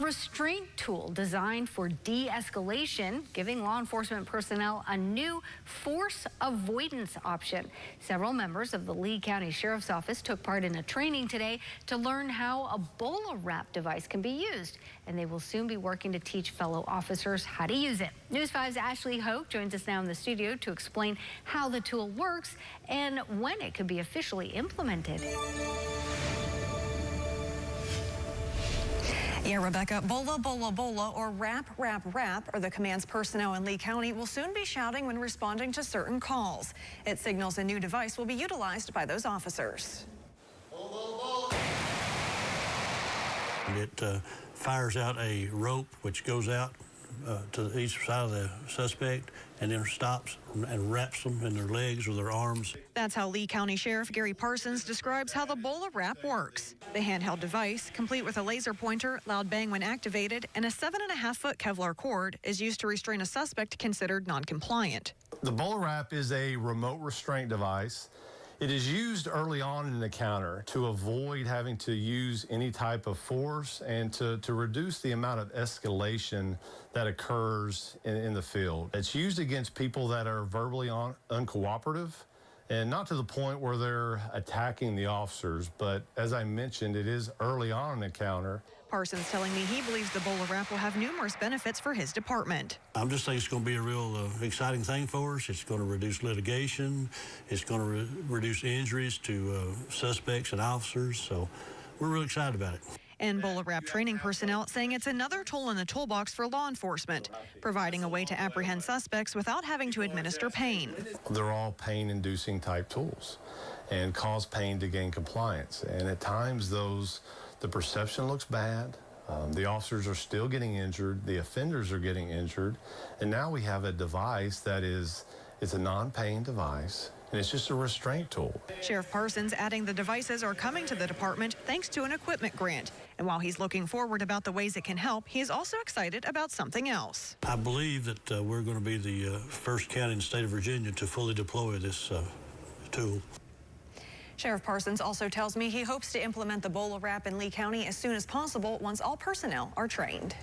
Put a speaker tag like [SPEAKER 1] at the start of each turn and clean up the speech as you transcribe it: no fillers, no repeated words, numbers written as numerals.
[SPEAKER 1] restraint tool designed for de-escalation, giving law enforcement personnel a new force avoidance option. Several members of the Lee County Sheriff's Office took part in a training today to learn how a BolaWrap device can be used, and they will soon be working to teach fellow officers how to use it. News 5's Ashley Hoke joins us now in the studio to explain how the tool works and when it could be officially implemented.
[SPEAKER 2] Yeah, Rebecca, Bola, Bola, Bola, or Wrap, Wrap, Wrap are the commands personnel in Lee County will soon be shouting when responding to certain calls. It signals a new device will be utilized by those officers.
[SPEAKER 3] It fires out a rope which goes out to each side of the suspect and then stops and wraps them in their legs or their arms.
[SPEAKER 2] That's how Lee County Sheriff Gary Parsons describes how the BolaWrap works. The handheld device, complete with a laser pointer, loud bang when activated, and a 7.5-foot Kevlar cord, is used to restrain a suspect considered non-compliant.
[SPEAKER 4] The BolaWrap is a remote restraint device. It is used early on in the encounter to avoid having to use any type of force and to reduce the amount of escalation that occurs in the field. It's used against people that are verbally uncooperative, and not to the point where they're attacking the officers, but as I mentioned, it is early on in the encounter.
[SPEAKER 2] Parsons telling me he believes the BolaWrap will have numerous benefits for his department.
[SPEAKER 3] I'm just thinking it's going to be a real exciting thing for us. It's going to reduce litigation. It's going to reduce injuries to suspects and officers. So we're really excited about it.
[SPEAKER 2] And BolaWrap training personnel saying it's another tool in the toolbox for law enforcement, providing a way to apprehend suspects without having to administer pain.
[SPEAKER 4] They're all pain-inducing type tools and cause pain to gain compliance. And at times the perception looks bad. The officers are still getting injured. The offenders are getting injured. And now we have a device that it's a non-pain device, and it's just a restraint tool.
[SPEAKER 2] Sheriff Parsons adding the devices are coming to the department thanks to an equipment grant. And while he's looking forward about the ways it can help, he is also excited about something else.
[SPEAKER 3] I believe that we're going to be the first county in the state of Virginia to fully deploy this tool.
[SPEAKER 2] Sheriff Parsons also tells me he hopes to implement the BolaWrap in Lee County as soon as possible once all personnel are trained.